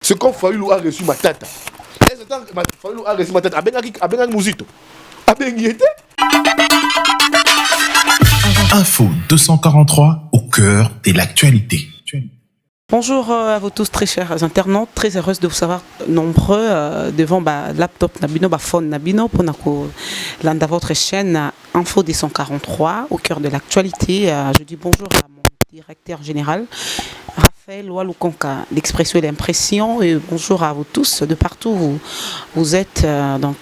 c'est comme Fayulu a reçu ma tata. Est-ce que Fayulu a reçu ma tata? Abenga Mouzito. Abengi était. Info 243 au cœur de l'actualité. Bonjour à vous tous très chers internautes, très heureuse de vous savoir nombreux devant laptop nabino, phone nabino pour landa votre chaîne Info 243 au cœur de l'actualité. Je dis bonjour à mon directeur général Raphaël Walukonka, l'expression et l'impression, et bonjour à vous tous de partout où vous êtes.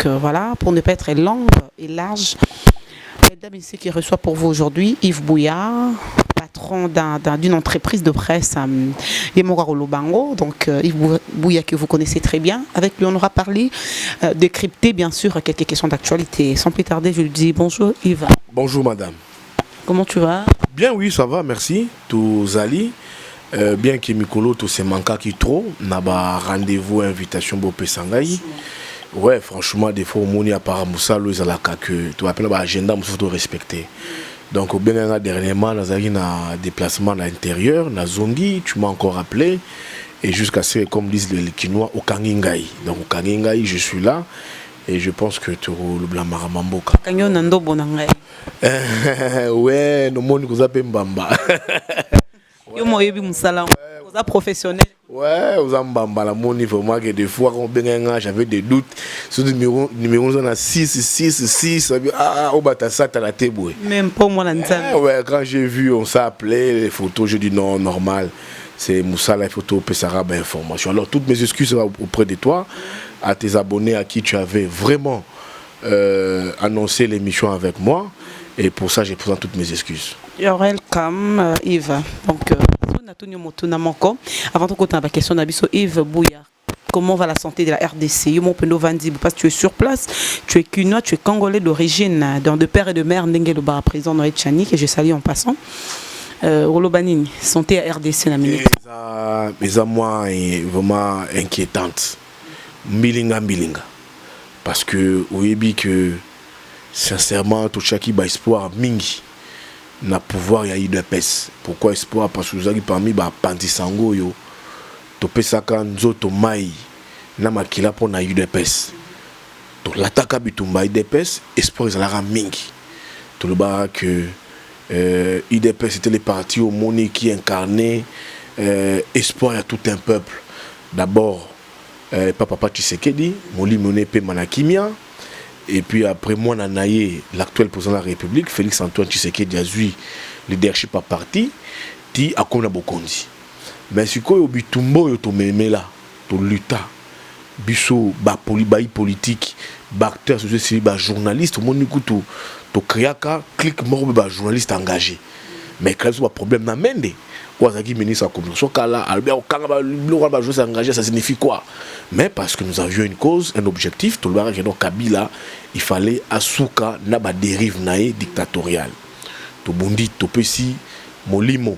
Voilà, pour ne pas être longue et large, mesdames et messieurs qui reçoit pour vous aujourd'hui Yves Bouya, patron d'une entreprise de presse Yemogaro Lobango, donc Yves Bouya que vous connaissez très bien. Avec lui on aura parlé, décrypter bien sûr quelques questions d'actualité. Sans plus tarder, je lui dis bonjour Yves. Bonjour madame. Comment tu vas? Bien oui, ça va, merci. Tous Ali. Bien que Mikolo, tout se manque qui trop, n'a pas rendez-vous, invitation pour Pessangaï. Ouais, franchement, des fois, on a par Moussa, le Zalaka, que tu appelles l'agenda, il faut respecter. Donc, bien dernièrement, nous avons un déplacement à l'intérieur, na Zongi, tu m'as encore appelé, et jusqu'à ce, comme disent les Kinois, au Kangingaï. Donc, au Kangingaï, je suis là, et je pense que tu as le blanc Maramamboka. Kanyo Nando Bonangaï. Ouais, nous avons appelé Mbamba. Yo moyebi musala, vous êtes professionnel. Ouais, aux Mbamba, la mon niveau, moi, que des fois, j'avais des doutes sur le numéro, on a 6, au Batassa, t'as la téboué. Même pas moi, l'antan. Ouais, quand j'ai vu, on s'est appelé, les photos, j'ai dit non, normal. C'est Moussa, la photo, Pessara, information. Alors, toutes mes excuses auprès de toi, à tes abonnés à qui tu avais vraiment annoncé l'émission avec moi. Et pour ça, je présente toutes mes excuses. You're welcome, Yves. Donc, avant de continuer la question d'Abisso, Yves Bouya, comment va la santé de la RDC? Parce que tu es sur place, tu es Kunois, tu es Congolais d'origine, de père et de mère, Ndengelo Bara, président Noé Tchani, que je salue en passant. Rolobanini, santé à RDC, la minute. Mais à moi, est vraiment inquiétante. Milinga. Parce que, oui, que sincèrement, tout chacun a espoir, mingi. Na pouvoir ya UDPS. Pourquoi espoir? Parce que vous avez parmi Pantisango yo to pesaka nzoto mai na makila pour na UDPS. Donc l'attaque bitumba UDPS espoir ezalaka mingi. Tout le bas que UDPS c'était les partis au monde qui incarnaient espoir à tout un peuple. D'abord Papa Tshisekedi, Moli Monepe Manakimia. Et puis après moi, l'actuel président de la République, Félix Antoine Tshisekedi, a eu leadership à parti, qui a connu Bokondi. Mais si quoi au bitumbo yo to meme là, to luta, biso ba politique, ba acteur social, ba journaliste, mon écoute to créaka clic mort ba journaliste engagé. Mais quand il y a un problème na mende, Ouazaki ministre de la communication, Albert Okanga, le s'engager, ça signifie quoi? Mais parce que nous avions une cause, un objectif, tout le monde donc Kabila, il fallait Asuka na ba dérive naïe dictatoriale. To Bundi, to Pessi, Molimo.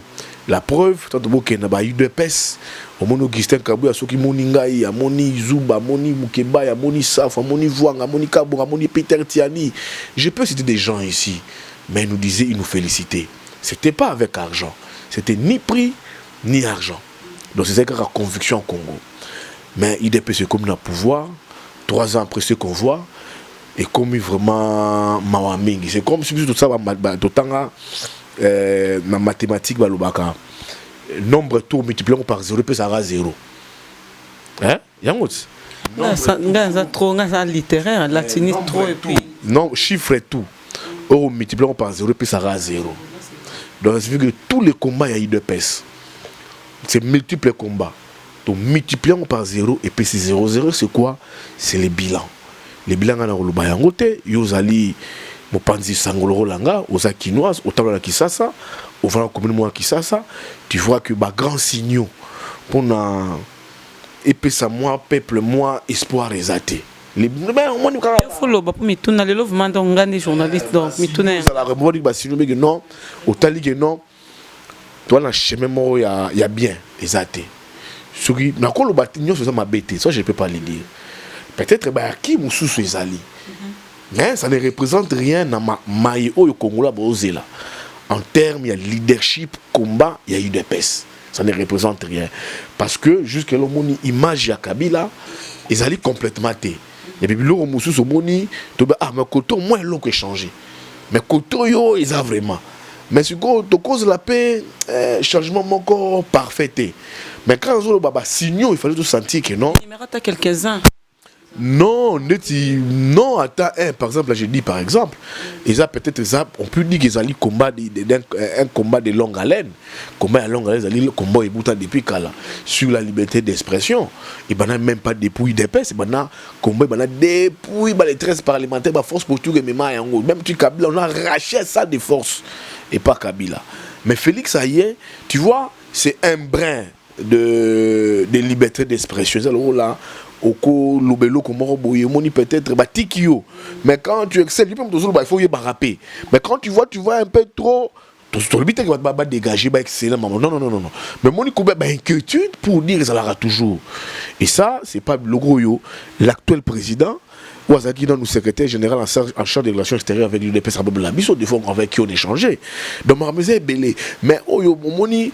La preuve, tant que na ba UDPS, au mon Augustin Kabou, à ceux qui moningaï, à Moni Zuba, à Moni Mukeba, à Moni Saf, à Moni Vuang, à Moni Kabou, à Moni Peter Tiani. Je peux citer des gens ici, mais ils nous disaient, ils nous félicitaient. C'était pas avec argent. C'était ni prix, ni argent. Donc c'est ça que la conviction au Congo. Mais IDP c'est comme le pouvoir, 3 ans après ce qu'on voit, et comme vraiment Mawaming. C'est comme si tout ça, d'autant la mathématique, nombre tour multiplié par 0, ça sera 0. Hein? Trop littéraire, latiniste trop et puis. Non, chiffre et tout. Or multiplié par 0, ça sera 0. Donc, ça veut dire que tous les combats, il y a eu de pèse. C'est multiples combats. Donc, multiplions par 0 et puis c'est 0, c'est quoi? C'est les bilans. Les bilans, on a le bayangote, Yozali, Mopanzi Sangolo Langa, Oza Kinoise, au tableau de Kisasa, au Vala Commune Kisasa, tu vois que bah, grand signaux pour et puis ça, moi, peuple, moi, espoir est athée. Les follow ba mi tuna le love manda ngani journaliste donc mi tuna la remodi ba sino que non au tali que non toi na chemin mo ya bien les athées ce qui na ko lo batinyo ça m'a bêté ça je peux pas le dire peut-être ba qui mususu ezali mais ça ne représente rien na maï au Congo la bozela en termes il y a leadership combat il y a eu des pèses ça ne représente rien. Parce que jusqu'à l'homme image à Kabila, ils allaient complètement té. Et puis l'homme moussous au moni, ah mais côté moins long que changé. Mais côté yo ils a vraiment. Mais si tu cause la paix, changement encore parfait. Mais quand on a baba signaux, il fallait tout sentir que non. Il me rate quelques-uns. Non, non, attends, par exemple, là, je dis par exemple, ils ont peut-être, on peut dire qu'ils ont un combat de longue haleine. Combat de longue haleine, ils ont combat depuis Kala sur la liberté d'expression. Ils n'ont même pas dépouille d'épaisse, ils ont combat, ils ont dépouille les 13 parlementaires, la force pour tout le monde. Même tu Kabila, on a arraché ça de force et pas Kabila. Mais Félix Aye, tu vois, c'est un brin de liberté d'expression. Alors là, Oko lobelo komoro boye moni peut-être batikio, mais quand tu excelles, il faut y rapper. Mais quand tu vois un peu trop, tu vas dégager excellent. Non. Mais moni koube inquiétude pour dire ça l'aura toujours. Et ça c'est pas le gros yo. L'actuel président Ouazaki dans nous secrétaire général en charge des relations extérieures avec l'UDPS Rababla Biso des fois avec qui on échangeait. Donc marmezé belé. Mais oyo moni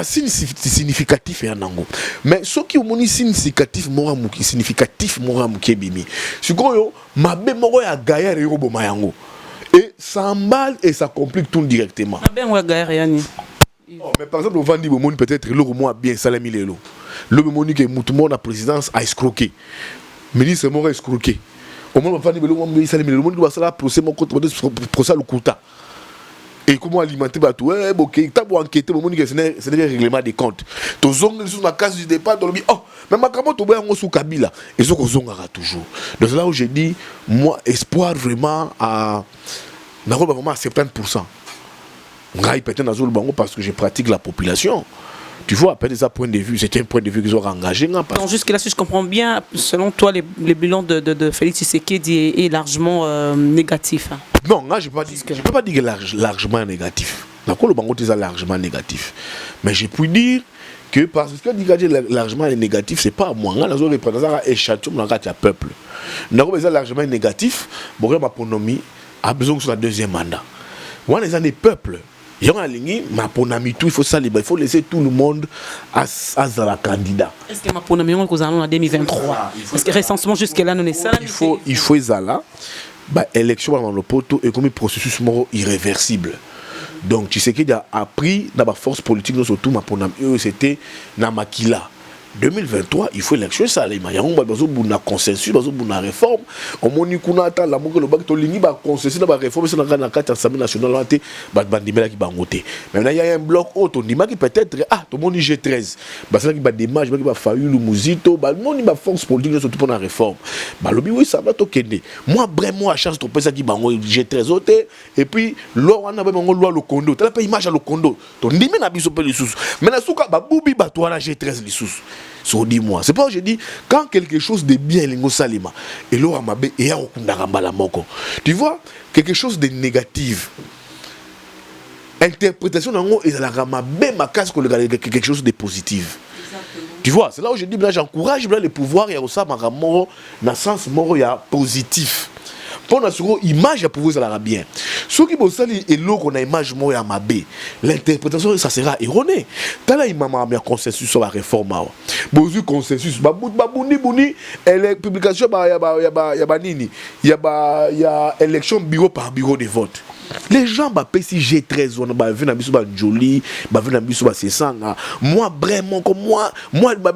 significatif et anango. Mais ce qui est significatif mora muki bimi. Si yo mabe moro ya gaillard et robo mayango. Et ça emballe et ça complique tout directement. Mabe wa gaillard yani. Mais par exemple, au Vandi Bomoni peut-être le moi bien salami lelo. Le Bomoni que mutumo la présidence a escroqué. Ministre moro a escroqué. Au moment Vandi Bomoni salami lelo, monde va ça procès mon compte procès le Kouta. Et comment alimenter tout ok t'as beau enquêter au moment que ce n'est pas règlement des comptes to zong sur la case du départ dans le oh mais ma comment to boya sous Kabila et zo ko zongara toujours. Donc là où j'ai dit moi espoir vraiment à vraiment à 70%. Ngai peut-être dans le bango parce que je pratique la population. Tu vois, après des points de vue, c'était un point de vue qu'ils ont engagé. Donc jusque-là, si je comprends bien, selon toi, les bilans de Félix Tshisekedi est largement négatif. Non, là, je ne peux pas dire que largement négatif. D'accord, le bango est largement négatif. Mais je peux dire que parce que largement négatif, ce n'est pas moi. Là, nous avons représenté un échantillon dans le peuple. Nous avons largement négatif, bon, ma ponomie a besoin de son deuxième mandat. On a des peuples. Il y a il faut ça, il faut laisser tout le monde à la candidat. Est-ce que Maponami on est en 2023? Est-ce que récemment jusque-là nous ça? Il faut ça élection dans le poteau et comme un processus irréversible. Donc tu sais qu'il a appris dans la force politique surtout Maponami c'était Namakila. 2023, il faut élection ça il y a un consensus, une réforme. Au moment où attend la moque le bac to lingi ba consensus dans la réforme c'est dans la carte assemblée nationale là bandimela qui bangoté. Maintenant il y a un bloc autre ndima qui peut-être tout le monde G13. Ça qui ba démarche qui ba faillu le muzito, monde ba force politique surtout pour la réforme. Lobi oui ça va to kende. Moi vraiment à chance to penser qui bango G13 autre et puis loi on a ba bango loi le condo. Tu pas image à le condo. To ndimi na biso pe les sous. Maintenant souka ba bubi ba to na G13 les sous. So dis-moi, c'est pas que je dis quand quelque chose de bien lingo salima et l'ora mabe et ya okundanga la moko. Tu vois quelque chose de négatif. Interprétation nango et la mabe makas ko quelque chose de positif. Tu vois, c'est là où je dis là j'encourage les pouvoirs ya osa makamoro na sens moro ya positif. Pour la image à pouvoir ça bien. Ce qui vous sali et l'eau qu'on a image moi à ma b. L'interprétation ça sera erroné. T'as là il m'a mis un consensus sur la réforme. Bozu consensus. Babouni et les publications il y a élection bureau par bureau de vote. Les gens bah si j'ai 13 on va venir biso ba joli, ba venir biso ba sesanga. Moi vraiment comme moi on va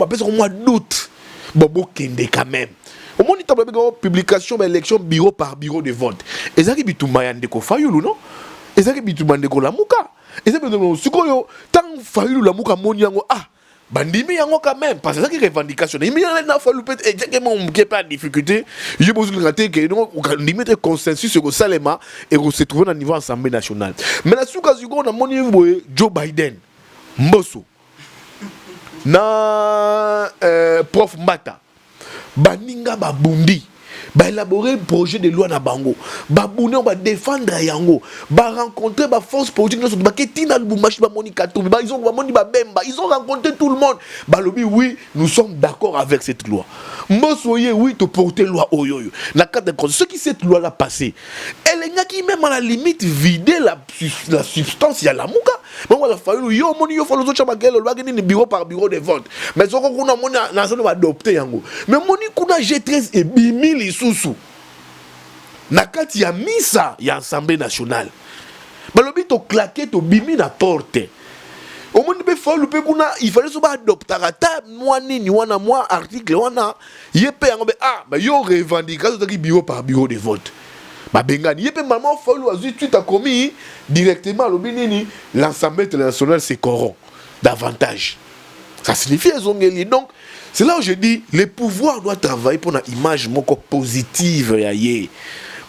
penser comme moi doute. Bobo kende quand même. Au moins, il y a une publication d'élection bureau par bureau de vote. Et ça qui est tout mayande ko fayulu non? Et ça qui est tout mande ko la muka. Et ça qui est sukoyo tant fayulu la muka moni yango bandimi yango quand même parce que ça qui revendication. Il y a fallu peut-être exactement qui pas de difficulté. Je besoin de rater que donc on limite consensus sur Salema et on se trouve au niveau Assemblée nationale. Mais la souka zuko na moni Joe Biden Mbosso na prof Mbata baninga babundi ba élaborer projet de loi na bango babune ba défendre yango ba rencontrer ba force politique na ba ketina Lubumbashi ba Monica Katumbi ba ils ont ba moni ba Bemba ils ont rencontré tout le monde ba lobi oui nous sommes d'accord avec cette loi mbosoye oui to porter loi oyoyo na cadre de ce qui cette loi là passé elle est qui même à la limite vider la substance ya la muka bon il a fallu yo moni yo falo zo chama gelo loi ni bureau par bureau de vote mais ce qu'on a moni na zo ba adopter yango mais moni kuna G13 et bimi lisusu na kati ya misa ya Assemblée nationale balobi to claquer to bimi na porte au monde be fallu pe kuna il fallait so ba adopter ata moi nini wana moi article wana yepe yango be ba yo revendication to ki bureau par bureau de vote ba bengani yepe maman fallu azu tu t'as commis directement lobi nini l'Assemblée nationale se corrompt davantage ça signifie ezongeli donc c'est là où je dis le pouvoir doit travailler pour une image moko positive ya ye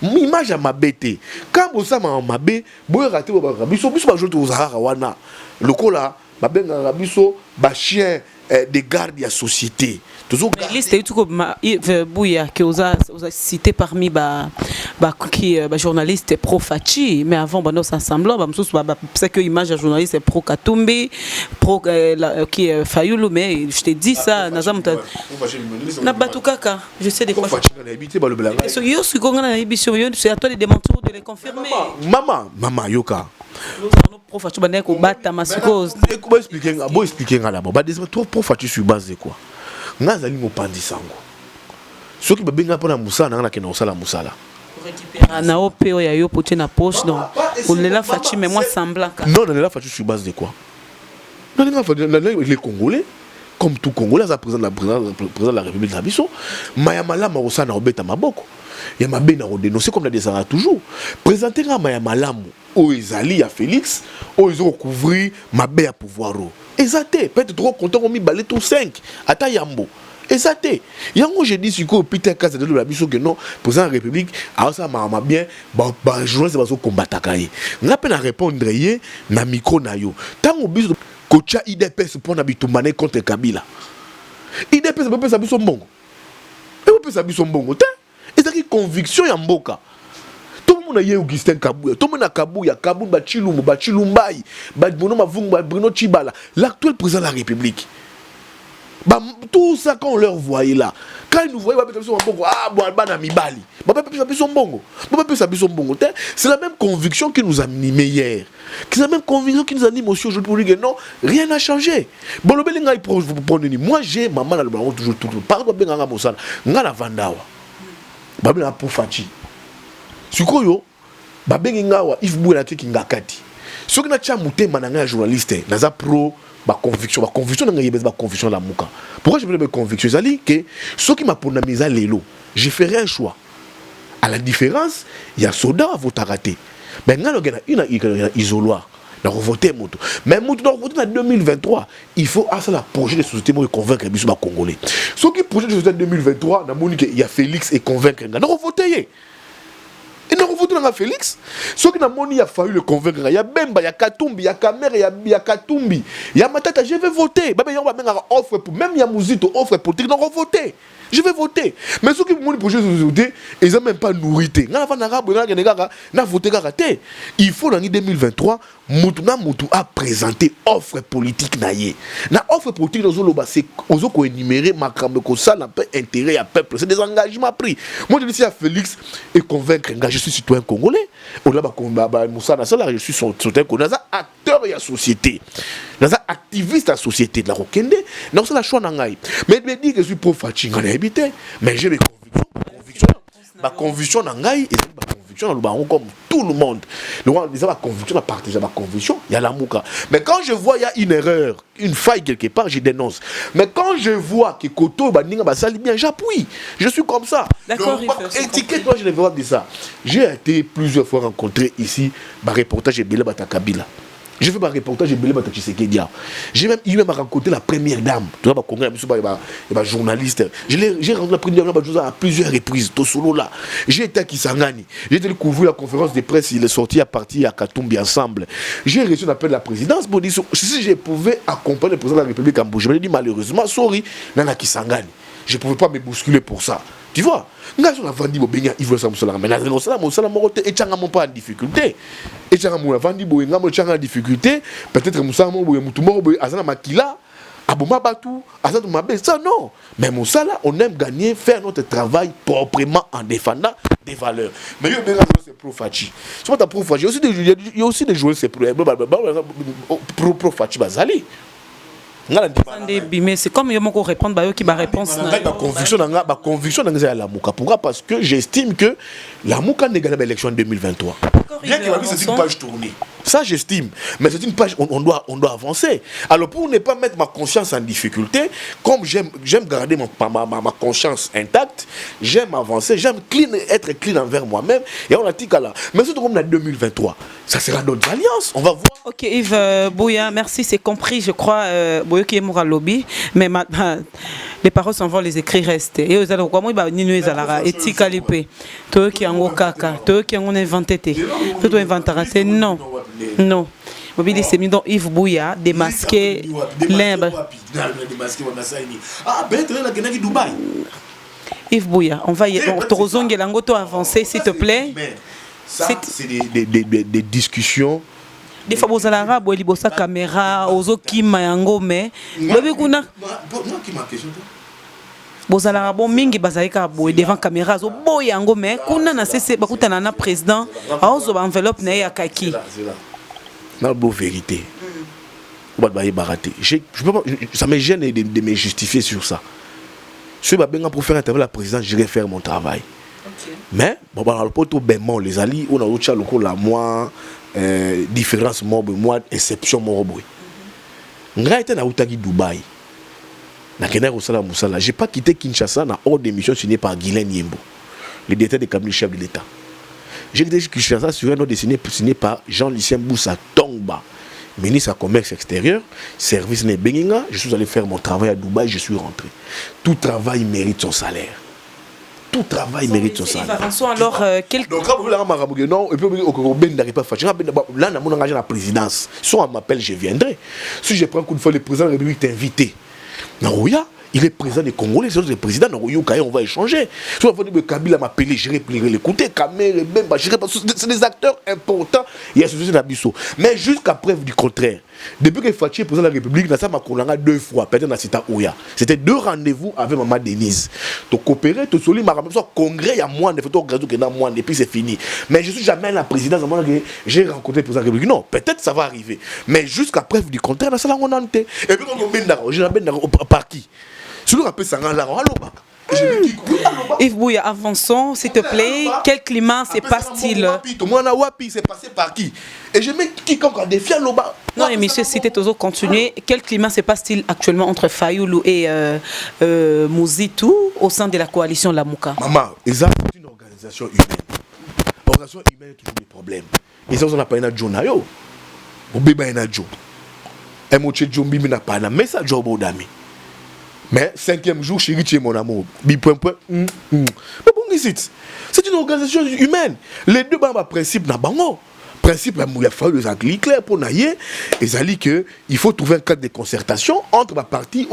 image ya mabete quand bosa ma mabe boye raté ba biso ba joto uzara wana lokola ba benga biso ba chien de garde ya société toujours liste et tout comme bouya que vous a cité parmi qui journaliste pro Fachi mais avant nos semblant c'est que image de journaliste pro Katumbi pro qui Fayulu mais je t'ai dit ça nazam na batukaka je sais des fois c'est à toi de démentir de les confirmer maman yoka pro Fachi bande ko bata masikoz comment expliquer ngala ba des pro Fachi sur base de quoi ngazali mopandi sango soki babenga pona musala ngana kena osala musala na opeo ya yo pote na poche donc on la Fachi mais moi semblant non on la Fachi sur base de quoi non les Congolais comme tout Congolais ça président de la République de Nabiso mayamala marosa na obeta maboko ya mabena o dénoncer comme la desara toujours présenter nga mayamalamu o ezali ya Félix o ezo couvrir mabe ya pouvoir o ezate peut-être trop content on mi balé tout 5 ata yambo ezate yango je dis siko Peter Kaza de la biso que non président de la République a ça ma bien ba journaliste ba so combattre kaye nga pe na répondre yé na micro na yo tango biso kocha IDPS pour na bitumane contre Kabila IDPS peut sa biso mbongo et peut sa biso mbongo te ezaki conviction ya mboka tout le monde a Augustin Kabuya tout le monde a Kabuya Kabou Bachilumbu Bachilumbai Bruno Mavungu Bruno Chibala l'actuel président de la République tout ça quand on leur voyait là quand ils nous voyaient c'est la même conviction qui nous a animé hier c'est la même conviction qui nous anime aussi aujourd'hui pour dire que non rien n'a changé moi j'ai maman dans le ballon toujours par contre benga mosala ngala vandawa babela pour Fachi sikoyo babengi ngawa if bouela te kingakati soki na tia mutema na nga journaliste naza pro ba conviction na nga yebeza ba conviction la muka pourquoi je veux me conviction zali que soki ma ponamiza lelo je ferai un choix à la différence il y a soda à voter raté mais nga logena une isoloir na voter moto mais moto na voter en 2023 il faut la projet de société pour convaincre biso ba congolais soki projet de société 2023 na monique il y a Félix et convaincre nga na voter et nous revoutons dans Félix. Ce qui n'a moni a fallu le convaincre. Il y a Bemba, il y a Katumbi, il y a Kamer, il y a Katumbi, il y a Matata. Je vais voter. Offre pour même il y a Mouzito offre pour dire non voter. Je vais voter. Mais ceux qui m'ont projet de société, ils n'ont même pas nourrité. Il faut l'année 2023, Moutuna Moutou a présenté offre politique naïe. Na offre politique dans Zoloba, c'est aux autres énumérés, Makrameko, ça n'a pas intérêt à peuple. C'est des engagements pris. Moi je dis à Félix et convaincre, je suis citoyen congolais. Je suis citoyen congolais. Acteur de la société. Activiste de la société de la Rokende. Non, c'est la choix n'angaï. Mais il me dit que je suis pro Fachi. Mais j'ai mes convictions. Ma conviction n'angaï et ma conviction dans le baron comme tout le monde. Ma conviction à partager ma conviction, il y a la mouka. Mais quand je vois il y a une erreur, une faille quelque part, je dénonce. Mais quand je vois que Koto Baninga Basali bien, j'appuie. Je suis comme ça. D'accord. Étiquette, moi je ne vais pas dire ça. J'ai été plusieurs fois rencontré ici, par reportage et Bela Batakabila. Je fais un reportage et Bela Batachisekedia. J'ai même eu à rencontrer la première dame. Tu vois, un journaliste. J'ai rencontré la première dame à plusieurs reprises. Tout solo là. J'ai été à Kisangani. J'ai été couvrir la conférence de presse. Il est sorti à partir à Katumbi ensemble. J'ai reçu un appel de la présidence pour dire si je pouvais accompagner le président de la République en Bouge. Je me dit malheureusement, sorry, Nana Kisangani. Je ne pouvais pas me bousculer pour ça. Tu vois, ngai on a vendu bobenya il veut ça musala mais na ça musala moko te etchanga mon pas en difficulté. Etchanga mon vendu bo ngamo etchanga en difficulté, peut-être musala mo bo mutu moko bo azana makila aboma batu azana mabe ça non. Mais musala on aime gagner faire notre travail proprement en défendant des valeurs. Mais yo benga c'est pro fachi. C'est pas ta pro fachi, il y a aussi des joueurs c'est pro fachi bazali. Mais c'est comme il faut répondre à eux qui va répondre. Conviction dans la Mouka. Pourquoi? Parce que j'estime que la Mouka n'est gagné l'élection en 2023. Bien que c'est une page tournée. Ça j'estime. Mais c'est une page, on doit avancer. Alors pour ne pas mettre ma conscience en difficulté, comme j'aime garder ma conscience intacte, j'aime avancer, j'aime être clean envers moi-même. Et on a dit qu'à là. Mais surtout comme on a 2023, ça sera d'autres alliances. On va voir. Ok Yves Bouya, merci, c'est compris, je crois. Bouya qui est mort à lobby, mais les paroles s'en vont, les écrits restent. Et aux alors quoi moi bah nino ezalara éthique alipé. Toi qui en kaka, toi qui en inventé té. Toi inventera non. Non. Mobile c'est mis donc Yves Bouya démasqué l'imbre. Ah ben tu es là qui Dubaï. Yves Bouya, on va y Torozongue langoto avancer s'il te plaît. Ça c'est des discussions. Des fois vous allez arabe ou sa caméra aux qui mayango mais lobi kuna vous allez arabe mingi bazaika boy devant caméra zo boy yango mais kuna na cc bakutana na président aozo ba enveloppe na ya kaki na beau vérité ou ba baraté ça me gêne de me justifier sur ça. Je vais bien pour faire intervenir la présidence, je vais faire mon travail. Mais bon bah le poto benment les alliés on a autre loko la moi différence moi exception moi boy ngai était na utaki Dubaï na kena ko sala musala j'ai pas quitté Kinshasa na hors d'émission signé par Guylaine Yembo le directeur de cabinet chef de l'État. J'ai quitté Kinshasa sur un autre signé par Jean-Lucien Boussa Tongba ministre du commerce extérieur service ne benginga. Je suis allé faire mon travail à Dubaï, je suis rentré. Tout travail mérite son salaire. Tout travail mérite son salaire. Alors, donc, non, et puis, là, on a engagé la présidence. Si on m'appelle, je viendrai. Si je prends un coup de fois, le président de la République t'invité. Non, il est président des Congolais, c'est le président de on va échanger. Si on va dire que Kabila m'a appelé, je vais l'écouter. Kamel, Bemba, c'est des acteurs importants. Il y a ce souci d'Abisso. Mais jusqu'à preuve du contraire, depuis que Fatih est président de la République, ça m'a connu 2 fois, peut-être dans Cita Ouya. C'était 2 rendez-vous avec Maman Denise. Donc coopérer, tout soli, ma ramène, congrès, il y a moins de photos, et puis c'est fini. Mais je suis jamais à la présidence, j'ai rencontré le président de la République. Non, peut-être ça va arriver. Mais jusqu'à preuve du contraire, là, ça l'a on a. Et puis quand on est par qui? Celui qui appelle ça là, Yves Bouya, avançons, s'il te plaît. Quel climat se passe-t-il? Moi, c'est passé par qui? Et je mets quiconque a défié l'Oba. Non, et monsieur, si tu toujours continuer, quel climat se passe-t-il actuellement entre Fayoulou et Mouzitou au sein de la coalition Lamouka? Maman, c'est une organisation humaine. L'organisation humaine a toujours des problèmes. Et ça, on n'a pas un adjoint. On n'a pas un adjoint. Un mot de John Bibi n'a pas un message au bout d'amis. Mais 5e jour, chérie, tu es mon amour. C'est une organisation humaine. Les deux principes n'a pas principe il a fallu les angles clairs pour naïe et ça dit que il faut trouver un cadre de concertation entre ma partie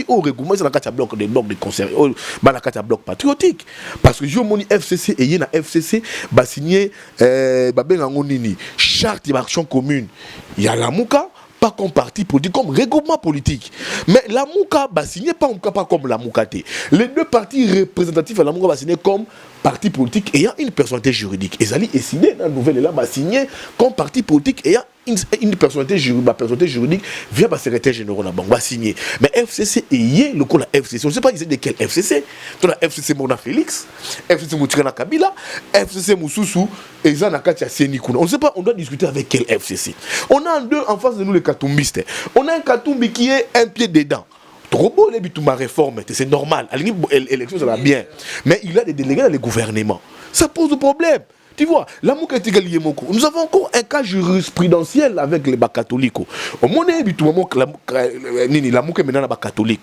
au règlement c'est la carte bloc des blocs de concert la carte bloc patriotique parce que je mon FCC et na FCC ba signé ba bengango nini charte d'action commune il y a la Mouka pas comme parti politique, comme regroupement politique. Mais la Mouka va signer pas comme la Moukate. Les deux partis représentatifs à la Mouka va signer comme parti politique ayant une personnalité juridique. Et Zali est signé dans la nouvelle là va signer comme parti politique ayant une personnalité juridique via le secrétaire général va signer. Mais FCC est le coup la FCC. On ne sait pas de quel FCC. La FCC Mona Félix, FCC Moutirana Kabila, FCC Moussoussou et Zanakatia Sénikouna. On ne sait pas, on doit discuter avec quel FCC. On a deux en face de nous les Katumbistes. On a un Katumbi qui est un pied dedans. Trop beau les ma réforme, c'est normal. À l'élection ça va bien. Mais il a des délégués dans le gouvernement. Ça pose des problèmes. Tu vois, la Mouka est égalier Moko. Nous avons encore un cas jurisprudentiel avec les catholiques. Au moment où la Mouka est maintenant catholique.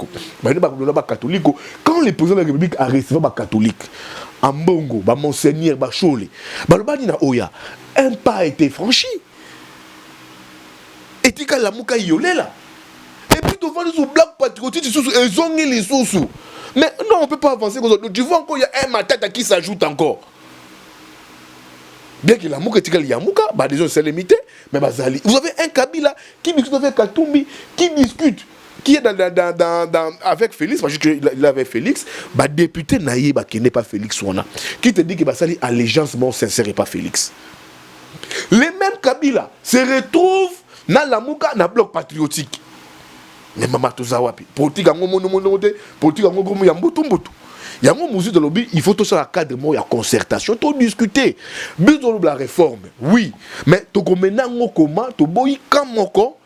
Quand le président de la République a reçu les catholiques, en Bongo, Monseigneur, Chole, un pas a été franchi. Et tu as la Mouka yolé là. Et puis, tu vois, les blagues patriotiques, ils ont les sous. Mais non, on ne peut pas avancer comme ça. Tu vois encore, il y a un matata qui s'ajoute encore. Bien que la mouka est Yamouka, bah déjà c'est limité, mais Bazali. Vous avez un Kabila qui discute avec Katumbi, qui discute, qui est avec Félix, parce qu'il avait Félix, bah député naïe, bah qui n'est pas Félix Ouana, qui te dit que Bazali allégeance mon sincère et pas Félix. Les mêmes Kabila se retrouvent dans la mouka, dans le bloc patriotique. Mais maman Tozawapi, politique à mon politique à mon yambutu. Il y a un musique de lobby, il faut tout ça à cadre, il y a concertation, tout discuter. Besoin de la réforme, oui. Mais tu as maintenant comment, tu bois comme moko,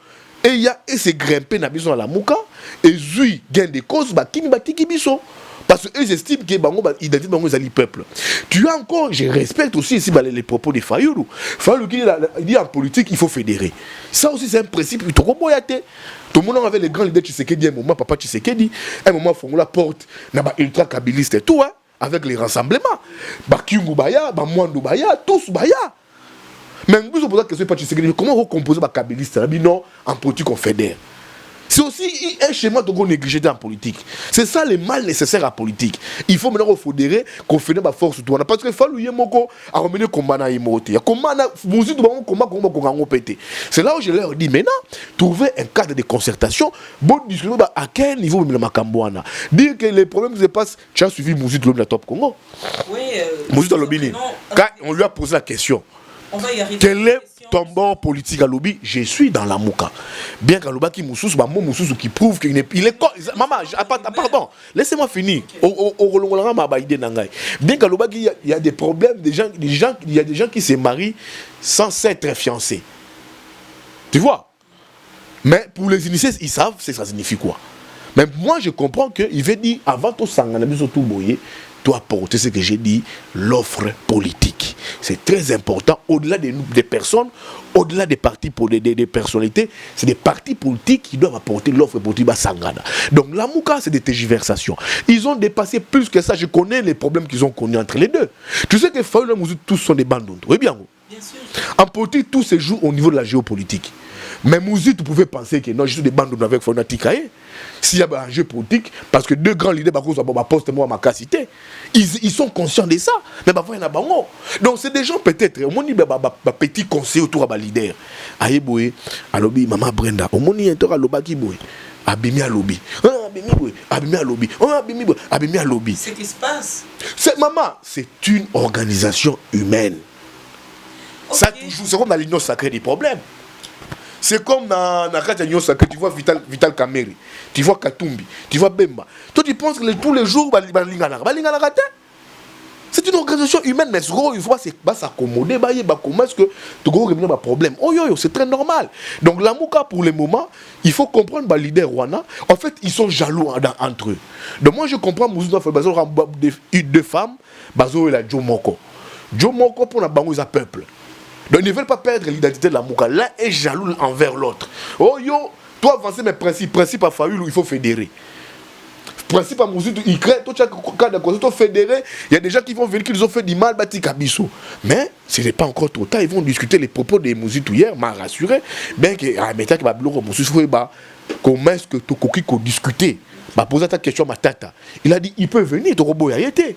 et il y a et grimper dans besoin la mouka, et zui gain des causes, bah qui bati qui biso. Parce qu'ils estiment que l'identité est le peuple. Tu as encore, je respecte aussi ici les propos de Fayoulou. Fayoulou qui dit en politique, il faut fédérer. Ça aussi, c'est un principe. Tout le monde avait les grands leaders Tshisekedi, un moment, papa Tshisekedi, un moment, Fongola porte, ultra kabiliste et tout, hein, avec les rassemblements. Kyungu Baya, Mwando Baya, tous Baya. Mais nous, on pose la question, comment vous composez les kabilistes? Non, en politique, on fédère. C'est aussi un schéma de négligé en politique. C'est ça le mal nécessaire à la politique. Il faut maintenant fédérer, qu'on fédère la force tout. Parce que fallu yemoko à remener combat na imoté. Combat na musique de combat qu'on pété. C'est là où je leur dis maintenant trouver un cadre de concertation, bon discussion à quel niveau le Makambouana. Dire que les problèmes se passent, tu as suivi musique de Top Congo. Oui. Musique de Lobini. Quand on lui a posé la question. On va y arriver. Quel est ton bord politique à lobby? Je suis dans la mouka. Bien qu'à l'obaki Moussous, mon Moussous qui prouve qu'il est. Maman, pardon, laissez-moi finir. Bien qu'à l'obaki, il y a des problèmes, il y a des gens qui se marient sans s'être fiancés. Tu vois? Mais pour les initiés, ils savent ce que ça signifie quoi. Mais moi, je comprends qu'il veut dire avant tout s'engager surtout boyer. Doit apporter ce que j'ai dit, l'offre politique. C'est très important, au-delà des personnes, au-delà des partis, des personnalités, c'est des partis politiques qui doivent apporter l'offre politique à Sangana. Donc la Mouka, c'est des tergiversations. Ils ont dépassé plus que ça. Je connais les problèmes qu'ils ont connus entre les deux. Tu sais que Fayoulou et tous sont des bandons. Oui, bien sûr. En politique, tout se joue au niveau de la géopolitique. Mais Mouzi, tu pouvais penser que non, je suis des bandes avec Fona Tikaye. S'il y a un jeu politique, parce que deux grands leaders, poste-moi ma cacité, ils sont conscients de ça. Mais il y en a pas. Donc c'est des gens peut-être, au moins, petit conseil autour de leader. Aïe, boy, alobi, maman Brenda, au moins, il y a un lobaki, boy. Abimi à lobby. Abimi à lobby. Abimi à lobby. C'est ce qui se passe. Maman, c'est une organisation humaine. Okay. Ça toujours, c'est comme dans l'union sacrée des problèmes. C'est comme dans la carte d'union sacrée, tu vois Vital Kameri, tu vois Katumbi, tu vois Bemba. Toi, tu penses que tous les jours, c'est une organisation humaine, mais il faut s'accommoder, comment est-ce que tu as un problème. Oh yo, c'est très normal. Donc, la Mouka, pour le moment, il faut comprendre les leaders Rwanda. En fait, ils sont jaloux entre eux. Donc, moi, je comprends, deux femmes, Bazo et la Joe Moko. Joe Moko pour la bangouse à peuple. Donc ils ne veulent pas perdre l'identité de la Mouka. L'un est jaloux envers l'autre. Oh yo, toi avancer mes principes. Principe à Fayoulou, il faut fédérer. Principe à Mouzi, il crée, toi tu as cas de constitution fédéré. Il y a des gens qui vont venir, qui nous ont fait du mal, bâti Kabiso. Mais ce n'est pas encore trop tard. Ils vont discuter les propos des Mouzi hier, m'a rassuré. Bien que, mais tu as comment est-ce que tu as discuté? Poser ta question à ma tata. Il a dit, il peut venir, ton robot a été.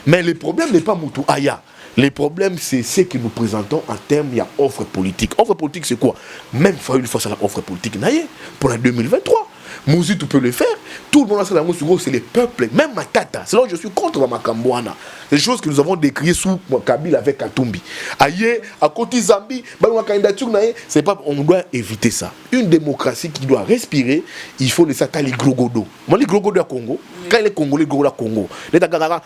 Mais le problème n'est pas Moutou Aya. Le problème, c'est ce que nous présentons en termes d'offre politique. Offre politique, c'est quoi? Même une fois, c'est l'offre politique pour la 2023. Mouzi, tu peux le faire. Tout le monde a ça dans mon c'est les peuples, même ma tata. C'est là où je suis contre Makambouana. C'est des choses que nous avons décriées sous Kabila avec Katumbi. Aïe, à côté Zambi, c'est pas, on doit éviter ça. Une démocratie qui doit respirer, il faut laisser ça les glogodo. Moi, les glogodo à Congo, quand les Congolais, glogodo à Congo, les Tagara,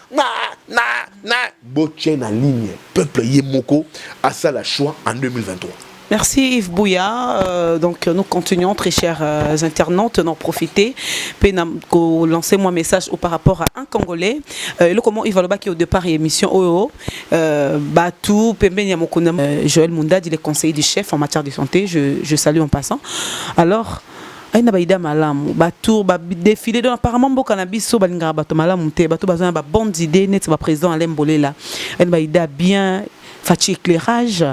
Botchen en ligne, peuple Yemoko, a ça la choix en 2023. Merci Yves Bouya. Donc nous continuons, très chers internautes, d'en profiter. Puis lancer moi un message par rapport à un Congolais. Le comment Yves Aloba qui au départ émission OO. Batou Pembe Nyamokuna Joël Moundad, il est conseiller du chef en matière de santé. Je salue en passant. Alors. Aïna baïda malam, batour, défilé donc apparemment beaucoup cannabis so balinga bato malam te bato bazana ba bonne idée net ba président Alain Bolela. Aïna baïda bien Fachi éclairage,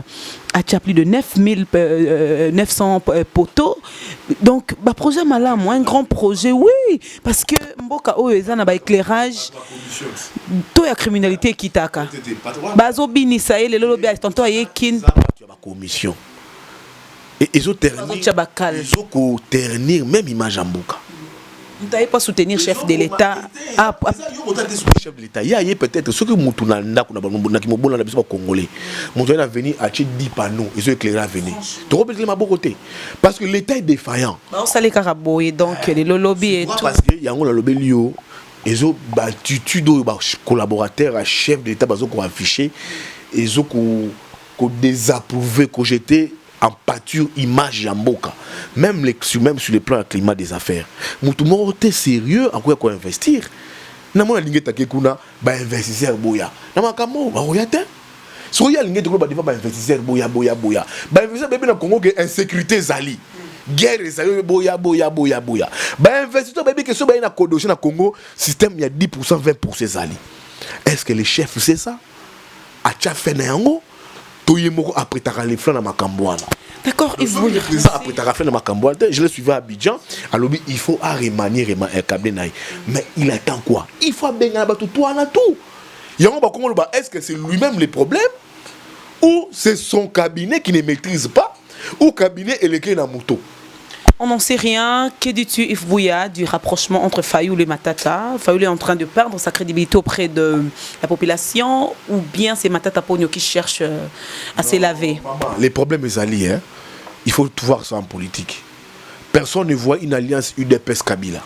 a plus de 900 poteaux. Donc, le projet Malam, un grand projet, oui, parce que Mboka Oezana ba éclairage, tout la criminalité qui taka. Bazo bini ça y est, le lobby a tantôt aye kin. Commission. Et ils ont ternir même image en Mboka. Vous n'avez pas soutenir chef de l'État. Chef de l'État. Il y a peut-être ceux qui sont congolais. Mon a venu à 10 panneaux. Ils ont éclairé à venir. Tu comprends les beau côté. Parce que l'État est défaillant. Ça les caraboye donc les lobby et tout. Parce que y a un lobby lio. Ils ont battu collaborateurs, chef de l'État, ils ont affiché. Ils ont désapprouvé, jeté en pâture image Yamboka. Même sur le plan climat des affaires. Moutoumou était sérieux à quoi investir. Namona lingeta kekuna ba investisseur boya. Namakamo ba royate. Soya lingeta ko ba defa ba investisseur boya. Ba investisseur bébé na Congo que insécurité zali. Guerre zali boya. Ba investisseur bébé que so ba na kodoshi na Congo, système il y a 10% 20% zali. Est-ce que les chefs c'est ça? Acha fait na yango. Après les flancs dans ma camboine. D'accord, il faut après ta rafle dans ma camboine, je le suivais à Abidjan. Alors il faut remanier un cabinet. Mais il attend quoi? Il faut bien tout toi là tout. Est-ce que c'est lui-même le problème ou c'est son cabinet qui ne maîtrise pas ou cabinet et le dans moto? On n'en sait rien. Que dis-tu, Yves Bouya, du rapprochement entre Fayoulou et Matata? Fayoulou est en train de perdre sa crédibilité auprès de la population ou bien c'est Matata Pogno qui cherche à s'élaver? Les problèmes sont alliés. Hein? Il faut tout voir ça en politique. Personne ne voit une alliance UDPS Kabila.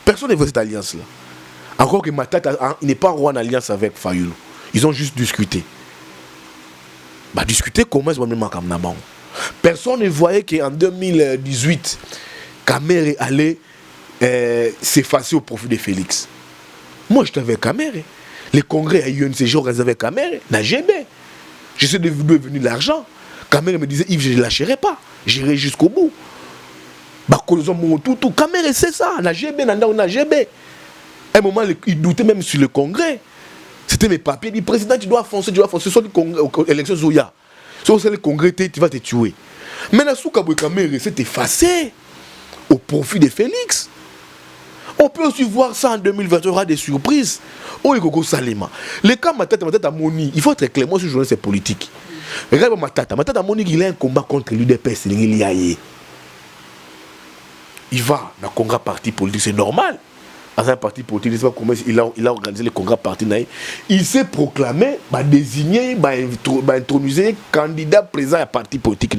Personne ne voit cette alliance-là. Encore que Matata n'est pas en alliance avec Fayoulou. Ils ont juste discuté. Discuter comment ils vont même comme Naban. Personne ne voyait qu'en 2018, Kamere allait s'effacer au profit de Félix. Moi, j'étais avec Kamere. Les congrès à UNCG organisés avec Kamere, n'a jamais. J'essaie de devenir l'argent. Kamere me disait, Yves, je ne lâcherai pas. J'irai jusqu'au bout. Tout. Kamere, c'est ça. N'a jamais. À un moment, il doutait même sur le congrès. C'était mes papiers. Il dit, président, tu dois foncer. Soit l'élection Zoya. Si c'est le congrès, tu vas te tuer. Mais la Soukaboué Kamere s'est effacé au profit de Félix. On peut aussi voir ça en 2020, il y aura des surprises. Oh, il y a Salima. Les cas Matata Moni, il faut être clair, moi je suis journaliste politique. Regarde Matata Moni, il a un combat contre l'UDPS, il va dans le congrès parti politique, c'est normal. Dans un parti politique, il a organisé le congrès parti. Il s'est proclamé, désigné, intronisé candidat présent à parti politique.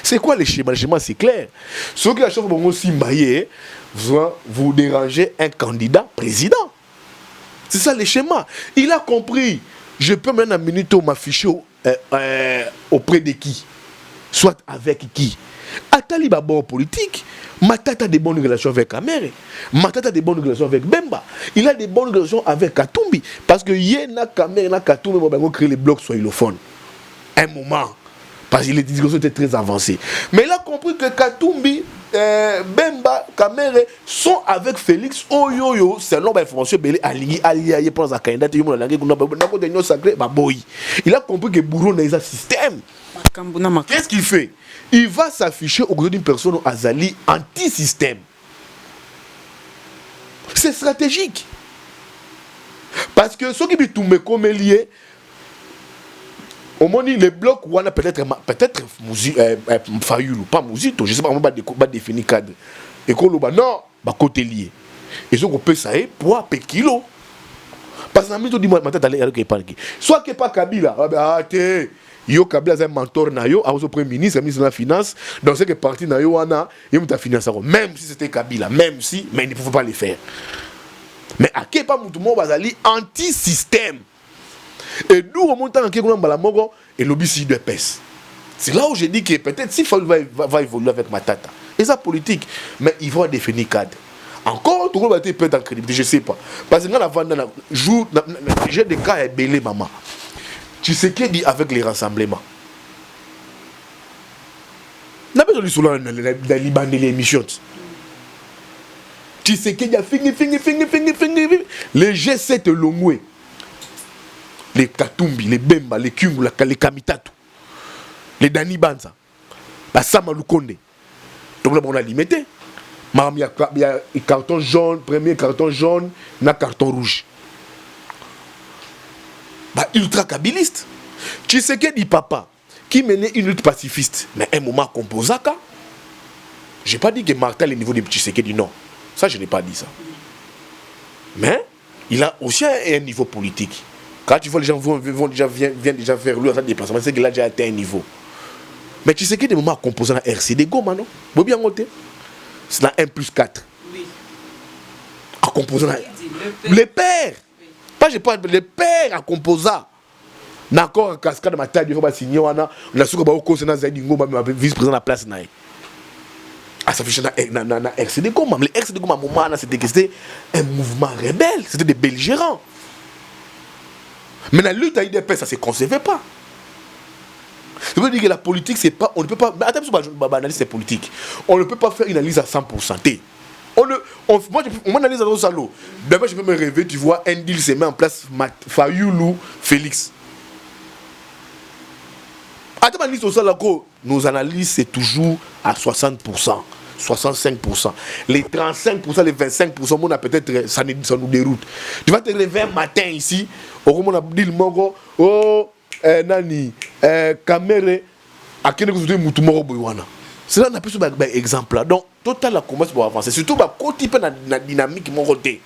C'est quoi le schéma? Le schéma, c'est clair. Ce qui a changé, vous dérangez un candidat président. C'est ça le schéma. Il a compris. Je peux maintenant un minute m'afficher auprès de qui? Soit avec qui? Atali Babo politique. Matata a des bonnes relations avec Kamere. Matata a des bonnes relations avec Bemba. Il a des bonnes relations avec Katumbi. Parce que Yéna Kamere na Katumbi vont créer les blocs swahilophones. Un moment. Parce que les discussions étaient très avancées. Mais il a compris que Katumbi, Bemba, Kamere sont avec Félix Oyoyo. Selon l'information, il a compris que Bourou n'a pas un système. Qu'est-ce qu'il fait? Il va s'afficher au côté d'une personne Azali anti-système. C'est stratégique. Parce que ce qui est tout comme lié, au moins les blocs où on a peut-être Fayoulou, pas Mouzito, je ne sais pas comment on va définir le cadre. Et qu'on le non, côté lié. Et ce qu'on peut ça pour per kilo. Parce que nous dit moi soit que pas Kabila, yo Kabila c'est un mentor na yo, au premier ministre, ministre de la finance, dans ce que parti na yo wana, il m'a financé même si c'était Kabila, même si mais il ne pouvait pas le faire. Mais à quel pas moutoumou bazali anti-système. Et nous on monte en quelque chose et l'obéissance de pèse. C'est là où je dis que peut-être si Fall va évoluer avec Matata. Et ça politique, mais il va définir cadre. Encore tout le monde peut être en crédibilité, je ne sais pas. Parce que dans j'ai des cas à belé maman. Tu sais qu'il dit avec les rassemblements. N'a pas besoin de cela dans les bandes de l'émission. Tu sais qu'il y a fini. Les G7 Longwe. les Katumbi, les Bemba, les Kungu, les Kamitatu, les Dani Banza, la Sama Lukonde. Donc là, on a limité. Il y a un carton jaune, premier carton jaune, un carton rouge. Ultra kabiliste. Tu sais que dit papa, qui menait une lutte pacifiste, mais un moment composaka. Je n'ai pas dit que Martin est au niveau de Tshisekedi, non. Ça, je n'ai pas dit ça. Mais il a aussi un niveau politique. Quand tu vois les gens viennent déjà vers lui, ça déplacement, c'est qu'il a déjà atteint un niveau. Mais tu sais que des moments composant la RCD Goma, non? Vous bien noter. C'est la 1+4. Oui. À composant les pères. Pas je parle les pères à composer. D'accord, en cascade de ma taille, il faut signer. On a su que au cause de Zaidi Ngoma, vice-président de la place. Ah, ça fait na RCD Goma. Mais le RCD Goma, à un moment, c'était un mouvement rebelle. C'était des belligérants. Mais la lutte à IDP, ça ne se concevait pas. Je veux dire que la politique, c'est pas. On ne peut pas. Attention, analyse, c'est politique. On ne peut pas faire une analyse à 100%. Moi, on m'analyse à l'eau. D'abord, je peux me rêver, tu vois, un deal se met en place, Fayoulou, Félix. Attends, nos analyses, c'est toujours à 60%, 65%. Les 35%, les 25%, on a peut-être, ça nous déroute. Tu vas te réveiller un matin ici, on a dit le mongo, oh, nani, caméra, à quel niveau de moutoumoro boywana. C'est là qu'on a pu un exemple. Donc, total la commence pour avancer. Surtout, quand tu peux la dynamique, mon côté,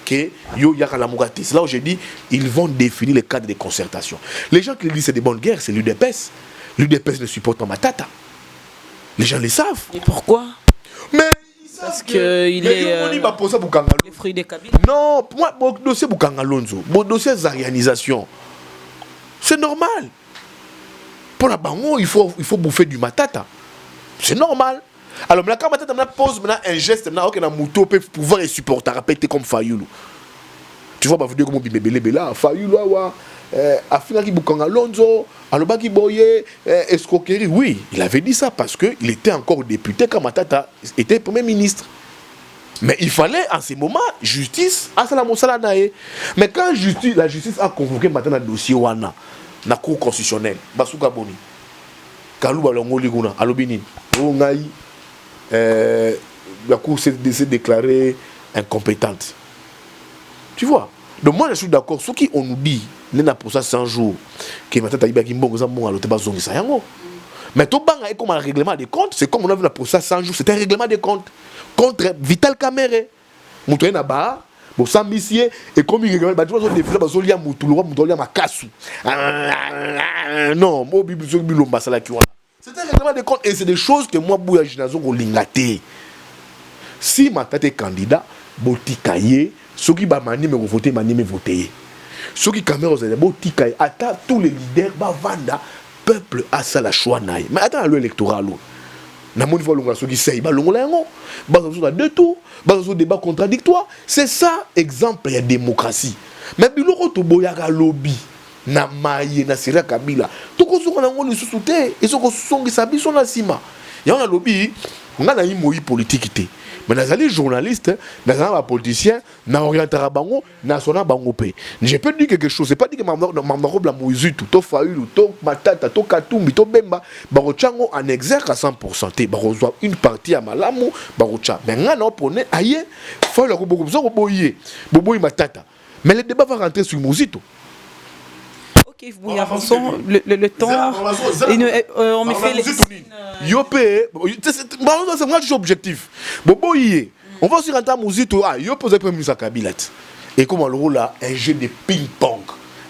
que yo yaka la mougati. C'est là où j'ai dit, ils vont définir le cadre de concertation. Les gens qui disent c'est des bonnes guerres, c'est l'UDPS. L'UDPS ne supporte pas Matata. Les gens le savent. Et pourquoi? Mais parce qu'il est les fruits des Kabila. Non, moi, mon dossier Boukangalonzo, mon dossier Zarianisation, c'est normal. Pour la bango, il faut bouffer du Matata. C'est normal. Alors, quand Matata pose un geste, on peut pouvoir et supporter, répéter comme Fayoulou. Tu vois, vous dire comment bébé là, Fayoulou, Afina qui Boukanga Lonzo, Alobaki Boye, escroquerie. Oui, il avait dit ça parce qu'il était encore député quand Matata était Premier ministre. Mais il fallait en ce moment justice à Salamosala Nae. Mais quand la justice a convoqué Matata dans le dossier Wana, la cour constitutionnelle, Basuka Boni, Kalou Balongo Liguna, Alobini, Ongaï, la cour s'est déclarée incompétente. Tu vois? Donc moi je suis d'accord. Ceux qui on nous dit, n'est pour ça 100 jours, que Matata Ibaki Mbongo Zambon à l'autre bazongi Sayango. Mais tout bang est comme un règlement des comptes. C'est comme on a vu pour ça 100 jours. C'est un règlement des comptes. Contre Vital Kamere. Moutoye na ba, bon sans missier et comme il règlement, bah tu vois des films bazolia moutoulwa moutolia makasu. Non, moi bibi zo bilomba sala ki wana. C'est un règlement des comptes et c'est des choses que moi Bouya Ginazo ko lingate. Si Matata est candidat, botikaye, ceux qui ba mani me voter mani me voter. Ceux qui caméra aux botikaye, attends tous les leaders ba vanda peuple a ça la choix naï. Mais attends le électoral. Na mon niveau longa ceux qui sait ba longa yango. Ba zo deux tours, ba zo débat contradictoire. C'est ça exemple il y a démocratie. Mais biloko to boyaka lobby na maye na Sira Kabila. To ko zo na ngoni susute, et so ko songi sabi so na sima. Ya na lobby, nga na imoyi politique té. Mais nazali journaliste, nazali politicien, na orienteur bango, na sona bango pe. Je peux dire quelque chose, c'est pas dire que ma robe la moizutu, to faulu, to matata, to katumbi, to bemba, barochango en exergue à 100%. Te barozwa une partie à malamu, barocha. Mais nga na opone aye, faut la robo zo boye, boboy matata. Mais le débat va rentrer sur mouzito. Ok, oui, avançons le temps. On me fait les... Yopé, c'est moi qui objectif. Boboye, on va sur un temps mouzito, yo pose premier ministre Kabila. Et comme on le roule là, un jeu de ping-pong.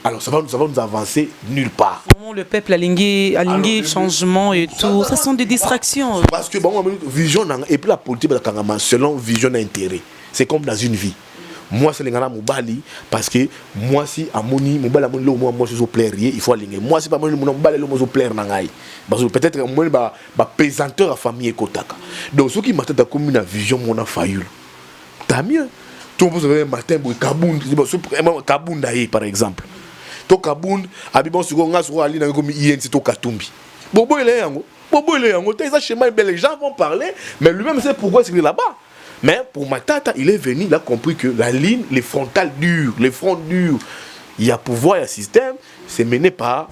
Alors ça va nous avancer nulle part. Le peuple a lingué changement et tout. Ça sont des distractions. Parce que bon, vision et puis la politique selon vision d'intérêt. C'est comme dans une vie. Moi c'est les gars Moubali parce que moi si amoni Moubali amoni lo moi je suis plaire il faut aligner. Moi c'est pas moi Moubali lo moi je plaire nangai. Parce que peut-être moi ba pesanteur à famille ekotaka. Donc ceux qui m'attendent comme une vision mon a failli. Tant mieux. Tout vous avez matin boy Kabound, Kabound par exemple. To Kabound abibon sur nga sur ali na comme INC to Katumbi. Bobo il est yango. Bobo il est yango. Ça schéma les gens vont parler mais lui-même sait pourquoi c'est là-bas. Mais pour Matata, il est venu, il a compris que la ligne, les frontales dures, les fronts durs, il y a pouvoir, il y a système, c'est mené par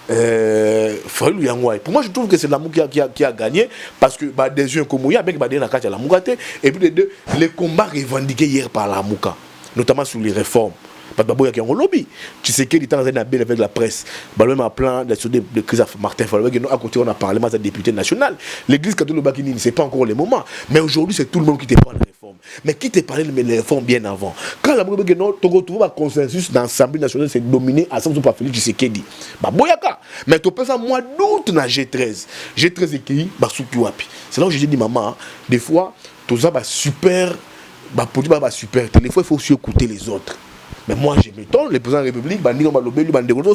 Faïlou Yangouaï. Pour moi, je trouve que c'est l'amour qui a gagné, parce que bah, des yeux comme Mouya, avec des Nakati à la Mougate, et puis les combats revendiqués hier par la Mouka, notamment sur les réformes. Parce que il y a un lobby. Tu sais qu'il est en train avec la presse. Même à plein de crise Martin Fallou, à côté on a parlé de député national. L'église catholique Bakini, ce n'est pas encore le moment. Mais aujourd'hui, c'est tout le monde qui te parle de réforme. Mais qui te parlé de réformes bien avant? Quand la Mougate, tu retrouves un consensus dans l'Assemblée nationale, c'est dominé à 100% par Félix Tshisekedi. Mais tu peux ça, mois d'août, dans G13. G13 est qui? C'est là où j'ai dit, maman, des fois, tout ça va super. Super. Des fois, il faut aussi écouter les autres. Mais moi, je m'étonne, le président de la République,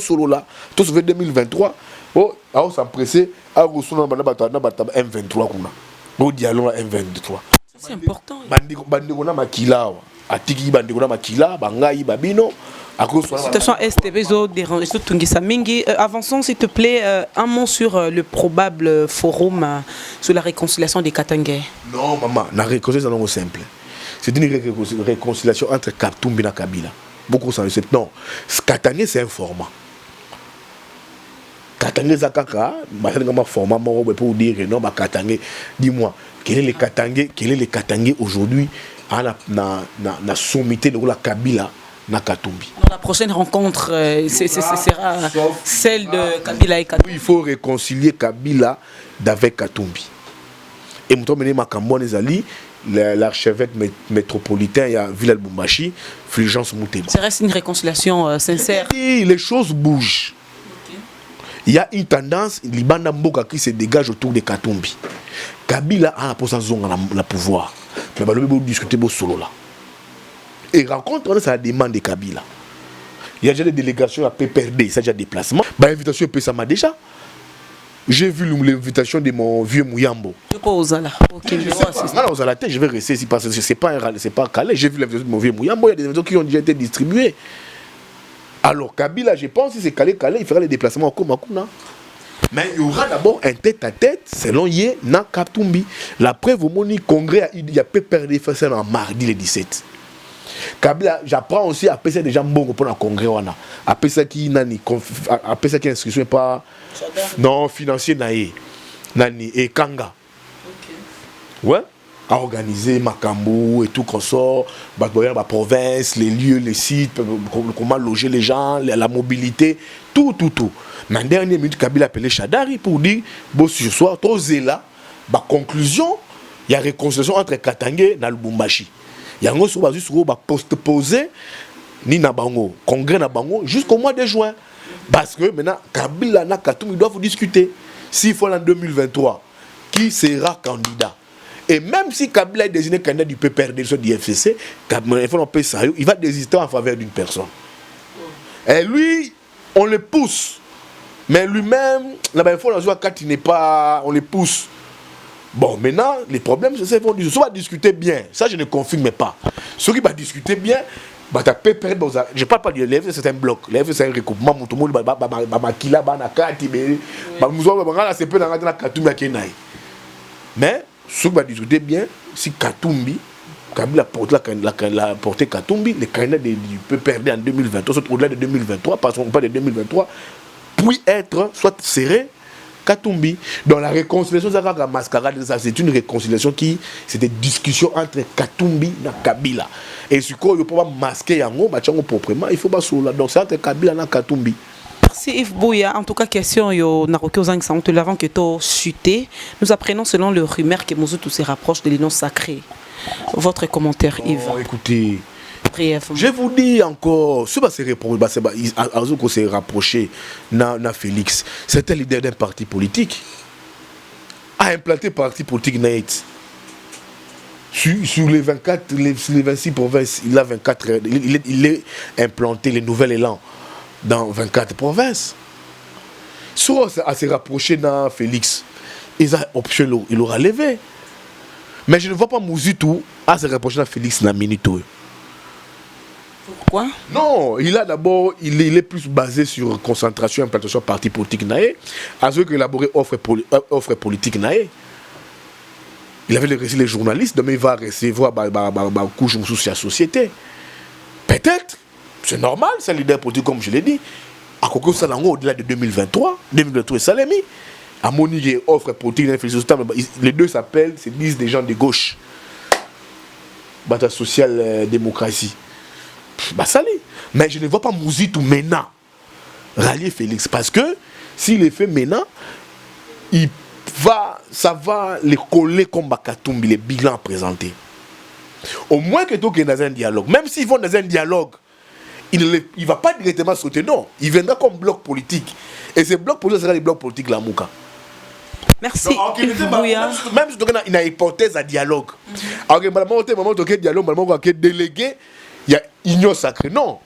solo là, tout ce fait 2023, on s'empressait à recevoir M23. Au dialogue M23. C'est important. Situation STV, avançons s'il te plaît, un mot sur le probable forum sur la réconciliation des Katangais. Non, maman, la réconciliation c'est simple. C'est une réconciliation entre Katumbi et Kabila. Beaucoup s'en savent. Non, Katangé c'est un format. Katangé Zakaka, un format pour dire non, Katangé. Dis-moi, quel est le Katangé aujourd'hui à la sommité de la Kabila na Katumbi? Dans la prochaine rencontre, sera celle de Kabila et Katumbi. Il faut réconcilier Kabila avec Katumbi. Et moi, je l'archevêque métropolitain, il y a Villal Bumbashi, Fulgence Mouteba. Ça reste une réconciliation sincère. Et les choses bougent. Okay. Il y a une tendance, Libanda Mboka qui se dégage autour de Katumbi. Kabila a pour sa zone la pouvoir. Mais il faut discuter solo là. Et rencontre, ça demande de Kabila. Il y a déjà des délégations à PPRD, ça a déjà des déplacements. L'invitation peut ça m'a déjà. J'ai vu l'invitation de mon vieux Mouyambo. Je pas aux Ala. Ok, je vais rester ici parce que c'est pas calé. J'ai vu l'invitation de mon vieux Mouyambo. Il y a des invitations qui ont déjà été distribuées. Alors Kabila, je pense que c'est calé, il fera les déplacements au Komakuna. Mais il y aura d'abord un tête-à-tête selon Yé na Katumbi. La preuve au Moni Congrès, il y a peu perdu ça en mardi le 17. Kabila, j'apprends aussi à passer des gens bons pour le congrès. À passer qui nani, à passer qui inscription pas non financier naïe, nani et Kanga. Ouais, à organiser Makambo et tout qu'on sort, la province, les lieux, les sites, comment loger les gens, la mobilité, tout. Mais en dernière minute, Kabila appelé Chadari pour dire bon ce soir, trop zéla, conclusion, il y a réconciliation entre Katangé et Lubumbashi. Il y a un post-posé ni na bango, congrès na bango jusqu'au mois de juin. Parce que maintenant, Kabila na Katumbi doivent discuter. S'il faut en 2023, qui sera candidat? Et même si Kabila est désigné candidat du PPRD, du FCC, il va désister en faveur d'une personne. Et lui, on le pousse. Mais lui-même, il n'est pas. On le pousse. Bon, maintenant, les problèmes, c'est qu'on va discuter bien. Ça, je ne confirme pas. Ceux qui vont discuter bien, je ne parle pas de l'EF, c'est un bloc. L'EF, c'est un recoupement. Tout le monde mais ceux qui vont discuter bien, si Katumbi, Kabila a porté Katumbi, les candidats du PPRD en 2023, au-delà de 2023, passons pas de 2023, puis être soit serré. Katumbi. Dans la réconciliation, c'est une réconciliation qui, c'est des discussions entre Katumbi et Kabila. Et ce qu'on ne peut pas masquer proprement, il faut pas cela. Donc c'est entre Kabila et Katumbi. Merci Yves Bouya. En tout cas, question yo Naroki aux Angsa, l'avant que tu as chuté. Nous apprenons selon le rumeur que Mouzoutou se rapproche de l'union sacrée. Votre commentaire, Yves? Écoutez. Je vous dis encore, ce qui s'est rapproché na Félix, c'était le leader d'un parti politique. A implanté parti politique naït. Sur les 24, les 26 provinces, il a 24, il est implanté les nouvel élan dans 24 provinces. Soit à se rapprocher na Félix, il aura levé. Mais je ne vois pas Mouzoutou à se rapprocher na Félix na Minito. Pourquoi? Non, il est plus basé sur concentration et implantation parti politique naïe, à ce qu'élaborer offre politique naïe. Il avait laissé les journalistes, demain il va recevoir couche sous sa société. Peut-être, C'est normal, c'est un leader politique, comme je l'ai dit. À Coco Salango, au-delà de 2023 et Salemi. À Monique et offre politique, les deux s'appellent, se disent des gens de gauche. Bata social-démocratie. Sali. Mais je ne vois pas Mouzitou maintenant rallier Félix. Parce que s'il est fait maintenant, ça va les coller comme Bakatumbi, les bilans présentés. Au moins que tout est dans un dialogue. Même s'ils vont dans un dialogue, il ne va pas directement sauter, non. Il viendra comme bloc politique. Et ces blocs politiques sera les blocs politiques la Mouka. Merci. Donc, même si il y a une hypothèse à dialogue. Alors que dialogue, délégué, il y a union sacrée. Non.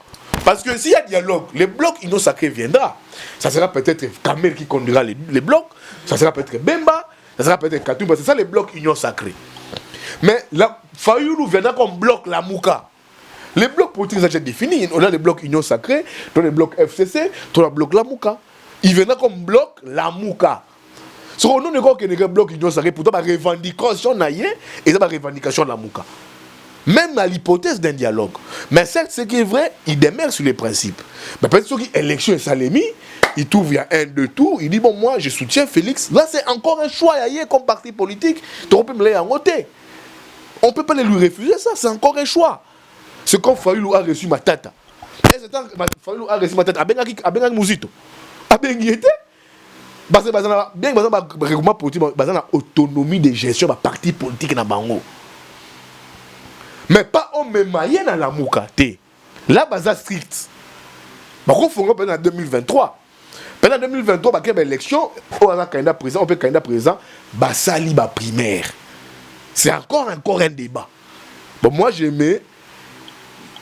Parce que s'il y a dialogue, les blocs union sacrée viendra. Ça sera peut-être Kamel qui conduira les blocs. Ça sera peut-être Bemba. Ça sera peut-être Katoumba. C'est ça les blocs union sacrée. Mais là, Fayoulou viendra comme bloc la Mouka. Les blocs politiques sont déjà définis. On a les blocs Union Sacrée, on a les blocs FCC, on a le bloc Lamouka. Il viendra comme bloc Lamouka. Sur nous, nous avons un bloc Union Sacrée, pourtant, la revendication naïe et la revendication Lamouka. Même à l'hypothèse d'un dialogue. Mais certes, ce qui est vrai, il demeure sur les principes. Mais peut-être que l'élection est Salemi, il trouve il y a 1-2 tours, il dit bon, moi je soutiens Félix. Là, c'est encore un choix comme parti politique. On peut me les envoter. On ne peut pas lui refuser ça, c'est encore un choix. C'est comme Fayoulou a reçu ma tête. Et c'est quand Fayoulou a reçu ma tête, Abenga Mouzito. Abenga était. Parce que bien que règlement politique, la autonomie de gestion de parti politique na bango. Mais pas on me maille dans la Mouka. Là, c'est strict. Par contre, il faut en 2023. Pendant 2023, il y a une élection, on peut candidat président, sali ba primaire. C'est encore un débat. Bon, moi, j'aimais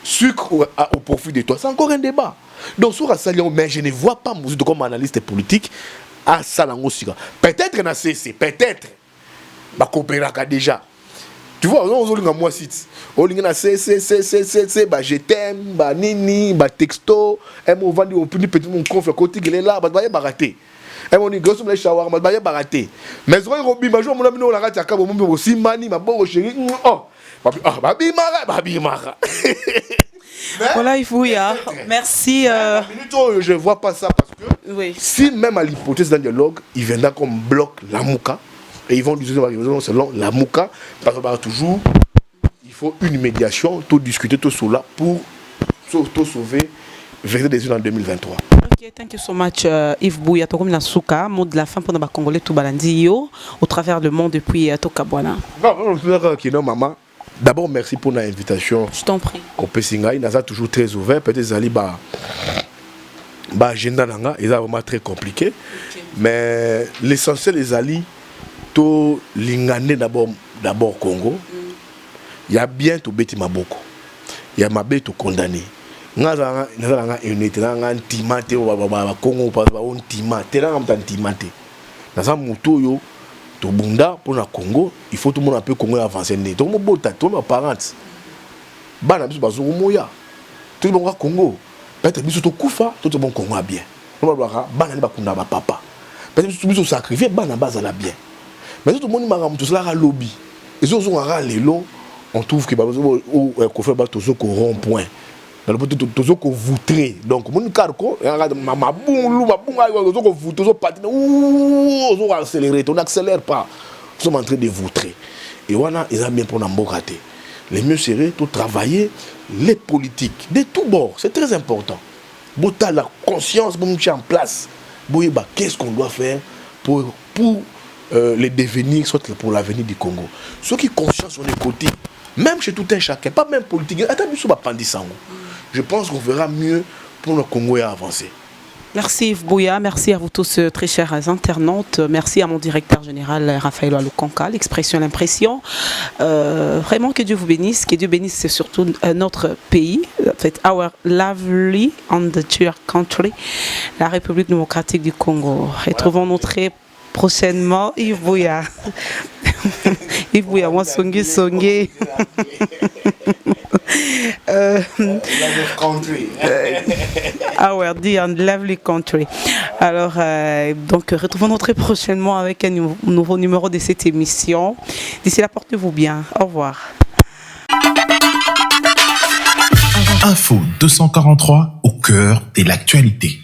sucre au profit de toi. C'est encore un débat. Donc, sur Assalion, mais je ne vois pas Mouzito comme analyste politique à Salango Sika. Peut-être na CC, peut-être. Bah, coopéraka déjà. Tu vois, on a moi site. On a CC, bah, je t'aime, bah, nini, bah, texto. Et mon vendu au petit mon conflit côté, il est là, bah, il va rater. Et mon gosse me shawarma, bah, il va rater. Mais je robi, bah, je mon ami, on a raté à Cabo, mon aussi mani, ma bon chéri. Oh, babi mara. Voilà, il faut y aller. Merci. Je ne vois pas ça parce que oui. Si même à l'hypothèse d'un dialogue, il viendra comme bloc la Mouka et ils vont discuter selon la Mouka parce que toujours il faut une médiation, tout discuter, tout cela pour tout sauver verser des unes en 2023. Ok, thank you so much Yves Bouya, comme la souka, mot de la fin pour nos Congolais tout balandi yo au travers le monde depuis Tokabwana. Non, maman. D'abord, merci pour l'invitation. Je t'en prie. Au Pessinga, il a toujours très ouvert. Peut-être que l'agenda est vraiment très compliqué. Okay. Mais l'essentiel des alliés, tout l'ingane d'abord Congo. Il y a bien tout bêti maboko. Il y a mabé tout condamné. Nous avons une unité, nous avons un timate au Congo, nous avons un timate. Nous avons un timate. To bunda pour le Congo, il faut tout le monde un peu Congo avancer. Tout le monde bota, tout le monde parents. Bana biso bazungu moya. Tout le monde Congo. Peut-être biso to kufa, tout le monde Congo a bien. On va bana ni bakunda ba papa. Peut-être biso sacrifier bana bazala bien. Mais tout le monde m'a tout cela lobby. Et si on a lelo, on trouve que bazo ou ko fait ba tozo ko rond-point. Dans le petit tozo ko voutrer. Donc mon carco, ma boum tozo ko voutrer, tozo patiner. On accélérer, on n'accélère pas. Nous sommes en train de voutrer. Et voilà, ils ont bien pour nous rater. Le mieux serait de travailler les politiques de tous bords. C'est très important. Bota la conscience pour nous en place. Qu'est-ce qu'on doit faire pour les devenir, soit pour l'avenir du Congo. Ceux qui conscients sur les côtés, même chez tout un chacun, pas même politique. Je pense qu'on verra mieux pour le Congo et avancer. Merci Yves Bouya, merci à vous tous très chers internautes, merci à mon directeur général Raphaël Aloukonka, l'expression, l'impression. Vraiment que Dieu vous bénisse, que Dieu bénisse surtout notre pays, en fait, our lovely and dear country, la République démocratique du Congo. Retrouvons-nous très prochainement Yves Bouya. Yves Bouya, moi songi. Our dear and lovely country. Alors, donc, retrouvons-nous très prochainement avec un nouveau numéro de cette émission. D'ici là, portez-vous bien. Au revoir. Info 243 au cœur de l'actualité.